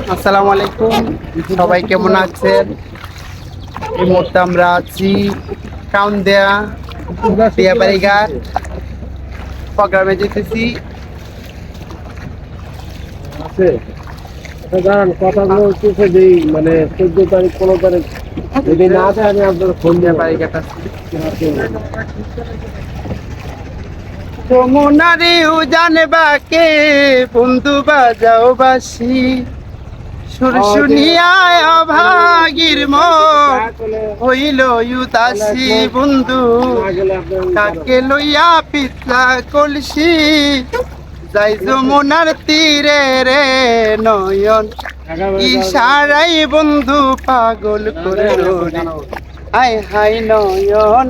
আসসালামু আলাইকুম, সবাই কেমন আছেন? এই মুহূর্তে আমরা আছি কাউন্দিয়া দিয়াবাড়ি ঘাট প্রোগ্রামে যেতেছি। কথাগুলো হচ্ছে যে মানে 14 তারিখ 15 তারিখ যদি না যায় আমি আপনার ফোন দিয়ে দিয়াবাড়ি ঘাট আছি। যমুনারি উজান বাকে বন্ধু বাজাও বাসি, সুর শুনিয়ায় অভাগীর মন হইল উদাসী। বন্ধু কাকে লইয়া পিতলা কলসি, যাই যমুনার তীরে রে নয়ন ইশারাই বন্ধু পাগল করল রে। আয় হাই নয়ন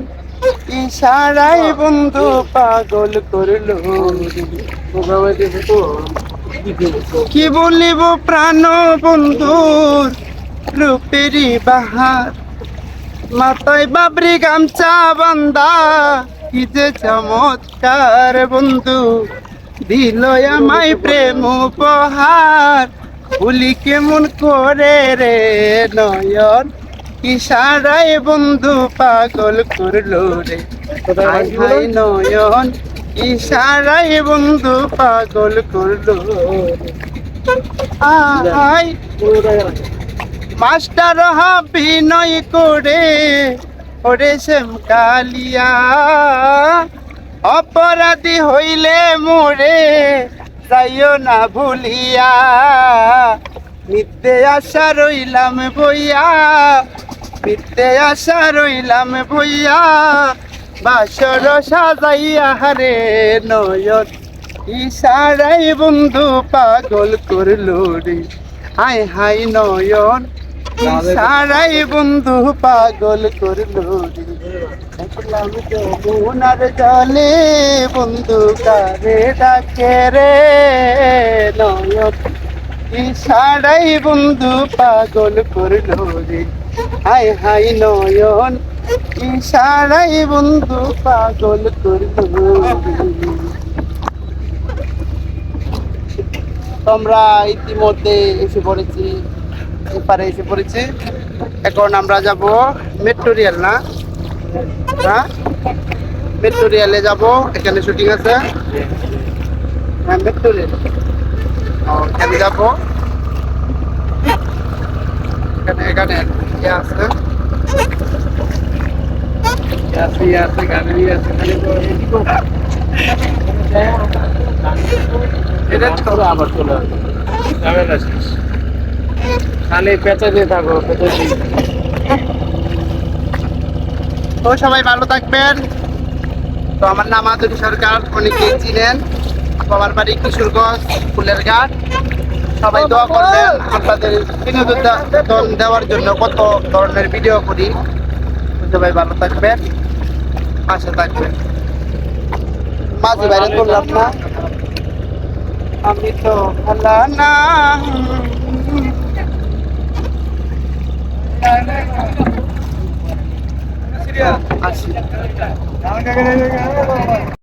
ইশারাই বন্ধু পাগল করল। কি বলিব প্রাণ বন্ধুর রূপেরই বাহার, মাথায় বাবরি গামছা বান্দা কি যে চমৎকার। বন্ধু দিল আমায় প্রেম উপহার, ভুলি কেমন করে রে নয়ন ইশারায় বন্ধু পাগল করলো রে। হাই হাই নয়ন ইশারায় বন্ধু পাগল করলো। আই মাস্টার অভিনয় করে ওরে শ্যাম কালিয়া, অপরাধী হইলে মোরে যাইও না ভুলিয়া। মিথ্যে আশা রইলাম বইয়া, মিথ্যে আশা রইলাম বইয়া, বাসর সাজাইয়া রে নয়ন ইশারাই বন্ধু পাগল করলো রে। হাই হাই নয়ন ইশারাই বন্ধু পাগল করলো রে। যমুনার জলে বন্ধু কারে ডাকে রে নয়ন ইশারাই বন্ধু পাগল করলো রে। হাই হাই নয়ন ইশারাই বন্ধু পাগল করলো রে। আমরা ইতিমধ্যে এসে পড়েছি, এপারে এসে পড়েছি। এখন আমরা যাব মেট্রো রেল, না হ্যাঁ মেট্রো রেলে যাব, এখানে শুটিং আছে। হ্যাঁ মেট্রো রেল এখানে যাব, এখানে এখানে ইয়ে আছে গাড়ি আছে। এটা তো আবার চলে আসবে ঝামেলা শেষ। খালি পেঁচা দিয়ে থাকো পেঁচা দিয়ে। তো সবাই ভালো থাকবেন। তো আমার নাম আদুরি সরকার, অনেকেই চিনেন। বাবার বাড়ি কিশোরগঞ্জ ফুলের ঘাট। সবাই দোয়া করবেন আপনাদের বিনোদন দেওয়ার জন্য কত ধরনের ভিডিও করি। সবাই ভালো থাকবেন, পাশে থাকবেন। মাঝে বাইরে করলাম না, আমি তো ভালা না আসি।